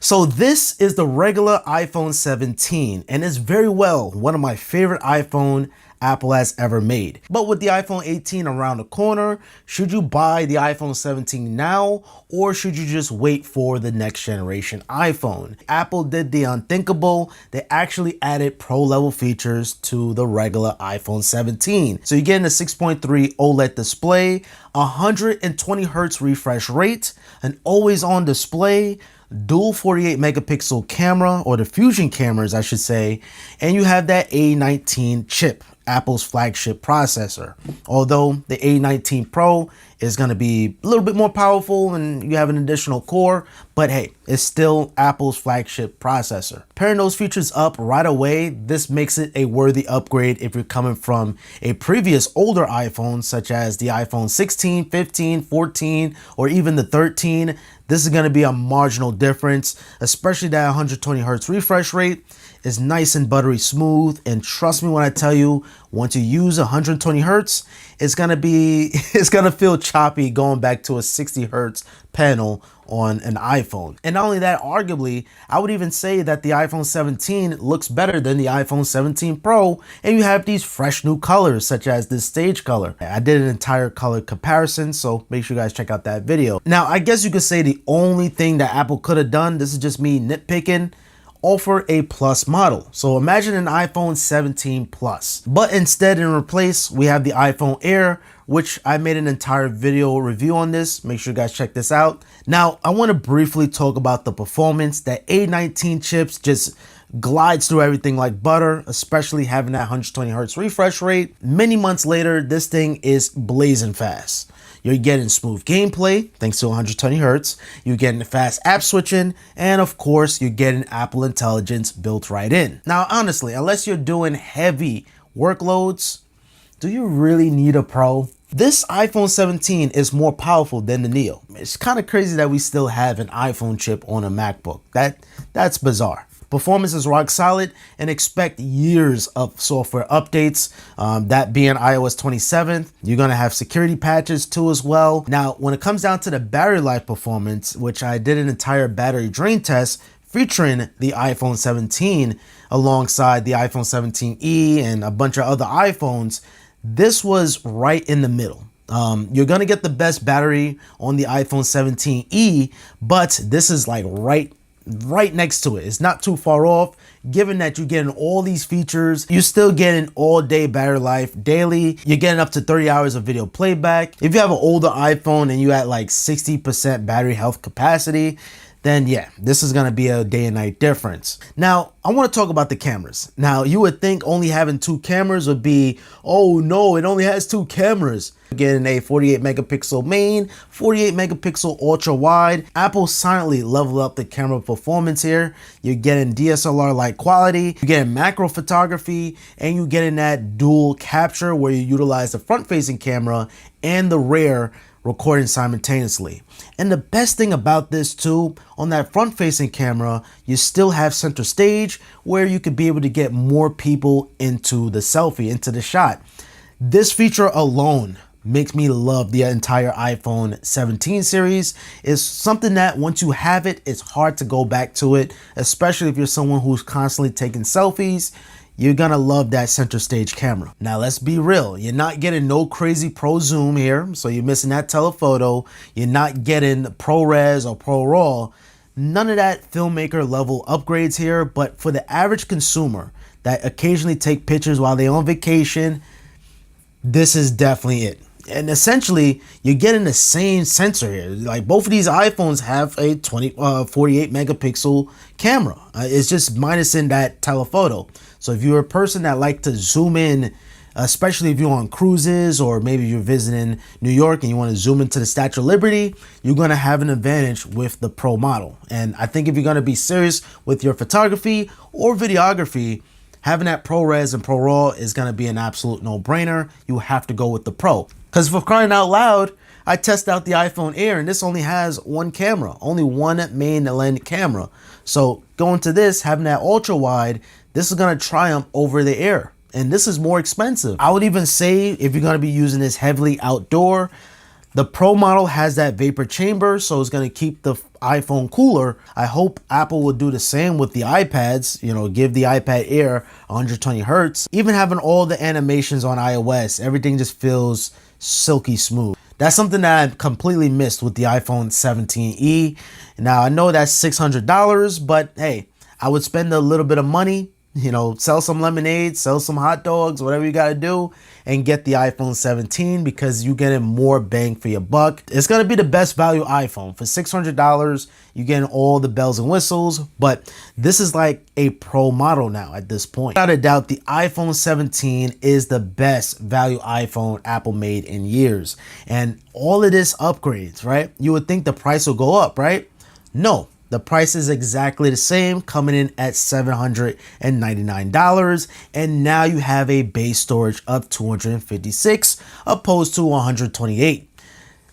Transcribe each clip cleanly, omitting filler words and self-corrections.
So this is the regular iPhone 17 and it's very well one of my favorite iPhone Apple has ever made. But with the iPhone 18 around the corner, should you buy the iPhone 17 now or should you just wait for the next generation iPhone? Apple did the unthinkable. They actually added pro level features to the regular iPhone 17. So you're getting a 6.3 OLED display, 120 Hz refresh rate, an always on display, dual 48 megapixel camera, or the Fusion cameras I should say, and you have that A19 chip, Apple's flagship processor. Although the A19 Pro is going to be a little bit more powerful and you have an additional core, but hey, it's still Apple's flagship processor. Pairing those features up right away, this makes it a worthy upgrade if you're coming from a previous older iPhone such as the iPhone 16, 15, 14, or even the 13. This is going to be a marginal difference, especially that 120 Hz refresh rate is nice and buttery smooth. And trust me when I tell you, once you use 120 Hz, it's going to feel choppy going back to a 60 Hz panel on an iPhone. And not only that, arguably, I would even say that the iPhone 17 looks better than the iPhone 17 Pro, and you have these fresh new colors such as this stage color. I did an entire color comparison, so make sure you guys check out that video. Now, I guess you could say the only thing that Apple could have done, this is just me nitpicking, offer a plus model. So imagine an iPhone 17 Plus, but instead in replace, we have the iPhone Air, which I made an entire video review on this. Make sure you guys check this out. Now, I want to briefly talk about the performance. That A19 chips just glides through everything like butter, especially having that 120 Hz refresh rate. Many months later, this thing is blazing fast. You're getting smooth gameplay thanks to 120 Hz. You're getting fast app switching, and of course, you're getting Apple Intelligence built right in. Now, honestly, unless you're doing heavy workloads, do you really need a Pro? This iPhone 17 is more powerful than the Neo. It's kind of crazy that we still have an iPhone chip on a MacBook. That's bizarre. Performance is rock solid, and expect years of software updates, that being iOS 27. You're going to have security patches too as well. Now, when it comes down to the battery life performance, which I did an entire battery drain test featuring the iPhone 17 alongside the iPhone 17e and a bunch of other iPhones, this was right in the middle. You're going to get the best battery on the iPhone 17e, but this is like right next to it. It's not too far off. Given that you're getting all these features, you're still getting all day battery life daily. You're getting up to 30 hours of video playback. If you have an older iPhone and you at like 60% battery health capacity, then yeah, this is going to be a day and night difference. Now, I want to talk about the cameras. Now, you would think only having two cameras would be, oh no, it only has two cameras. Getting a 48 megapixel main, 48 megapixel ultra wide. Apple silently leveled up the camera performance here. You're getting DSLR like quality, you're getting macro photography, and you're getting that dual capture where you utilize the front facing camera and the rear recording simultaneously. And the best thing about this too, on that front facing camera, you still have center stage where you could be able to get more people into the selfie, into the shot. This feature alone makes me love the entire iPhone 17 series. It's something that once you have it, it's hard to go back to it, especially if you're someone who's constantly taking selfies. You're gonna love that center stage camera. Now let's be real, you're not getting no crazy pro zoom here, so you're missing that telephoto. You're not getting ProRes or ProRAW. None of that filmmaker level upgrades here, but for the average consumer that occasionally take pictures while they're on vacation, this is definitely it. And essentially, you're getting the same sensor here. Like both of these iPhones have a 48 megapixel camera. It's just minusing that telephoto. So if you're a person that like to zoom in, especially if you're on cruises or maybe you're visiting New York and you want to zoom into the Statue of Liberty, you're going to have an advantage with the Pro model. And I think if you're going to be serious with your photography or videography, having that ProRes and ProRAW is going to be an absolute no-brainer. You have to go with the Pro. Because for crying out loud, I tested out the iPhone Air and this only has one camera, only one main lens camera. So going to this, having that ultra wide, this is going to triumph over the Air. And this is more expensive. I would even say if you're going to be using this heavily outdoor, The Pro model has that vapor chamber, so it's going to keep the iPhone cooler. I hope Apple will do the same with the iPads, you know, give the iPad Air 120 hertz. Even having all the animations on iOS, everything just feels silky smooth. That's something that I completely missed with the iPhone 17e. Now, I know that's $600, but hey, I would spend a little bit of money, you know, sell some lemonade, sell some hot dogs, whatever you got to do, and get the iPhone 17 because you're getting more bang for your buck. It's going to be the best value iPhone. For $600, you're getting all the bells and whistles, but this is like a Pro model now at this point. Without a doubt, the iPhone 17 is the best value iPhone Apple made in years. And all of this upgrades, right? You would think the price will go up, right? No. The price is exactly the same, coming in at $799, and now you have a base storage of 256 opposed to 128.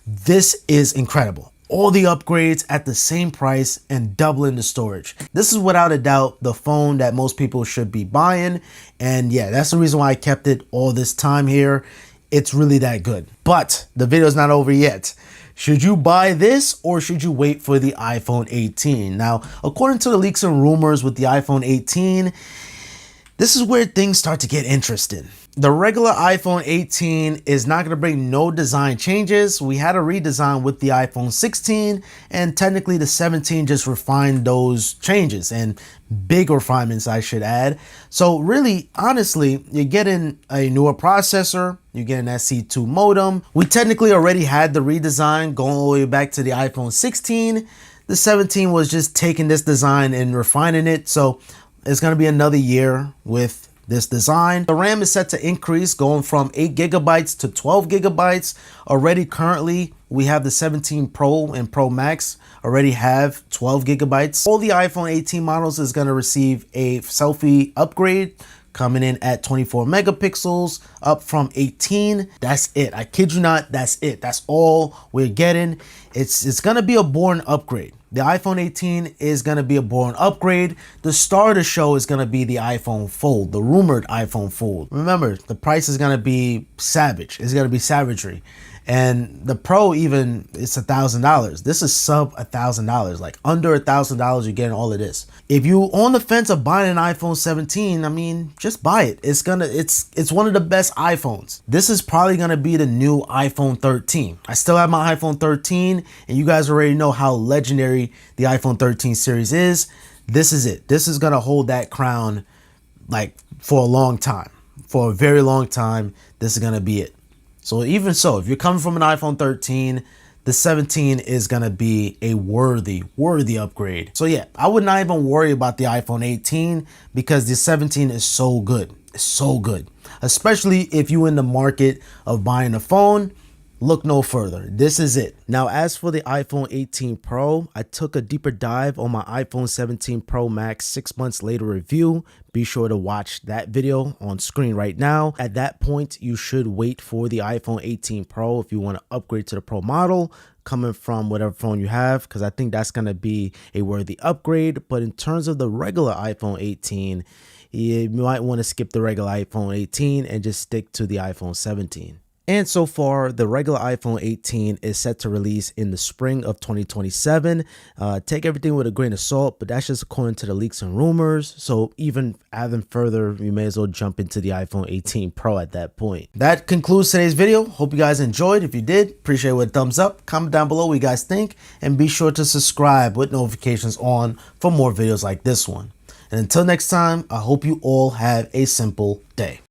This is incredible. All the upgrades at the same price and doubling the storage. This is without a doubt the phone that most people should be buying, and yeah, that's the reason why I kept it all this time here. It's really that good. But the video is not over yet. Should you buy this or should you wait for the iPhone 18? Now, according to the leaks and rumors with the iPhone 18, this is where things start to get interesting. The regular iPhone 18 is not going to bring no design changes. We had a redesign with the iPhone 16, and technically the 17 just refined those changes, and big refinements I should add. So really, honestly, you're getting a newer processor, you're getting that C2 modem. We technically already had the redesign going all the way back to the iPhone 16. The 17 was just taking this design and refining it. So it's going to be another year with this design. The RAM is set to increase, going from 8 gigabytes to 12 gigabytes. Already currently, we have the 17 Pro and Pro Max already have 12 gigabytes. All the iPhone 18 models is going to receive a selfie upgrade, coming in at 24 megapixels, up from 18. That's it. I kid you not, that's it. That's all we're getting. It's going to be a boring upgrade. The iPhone 18 is going to be a boring upgrade. The star of the show is going to be the iPhone Fold, the rumored iPhone Fold. Remember, the price is going to be savage. It's going to be savagery. And the Pro, even, it's $1,000. This is sub $1,000, like under $1,000. You're getting all of this. If you on the fence of buying an iPhone 17, I mean, just buy it. It's one of the best iPhones. This is probably gonna be the new iPhone 13. I still have my iPhone 13, and you guys already know how legendary the iPhone 13 series is. This is it. This is gonna hold that crown like for a long time, for a very long time. This is gonna be it. So even so, if you're coming from an iPhone 13, the 17 is going to be a worthy upgrade. So yeah, I would not even worry about the iPhone 18 because the 17 is so good. It's so good. Especially if you're in the market of buying a phone, look no further. This is it. Now, as for the iPhone 18 Pro, I took a deeper dive on my iPhone 17 Pro Max 6 months later review. Be sure to watch that video on screen right now. At that point, you should wait for the iPhone 18 Pro if you want to upgrade to the Pro model coming from whatever phone you have, because I think that's going to be a worthy upgrade. But in terms of the regular iPhone 18, you might want to skip the regular iPhone 18 and just stick to the iPhone 17. And so far, the regular iPhone 18 is set to release in the spring of 2027. Take everything with a grain of salt, but that's just according to the leaks and rumors. So even adding further, you may as well jump into the iPhone 18 Pro at that point. That concludes today's video. Hope you guys enjoyed. If you did, appreciate it with a thumbs up. Comment down below what you guys think, and be sure to subscribe with notifications on for more videos like this one. And until next time, I hope you all have a simple day.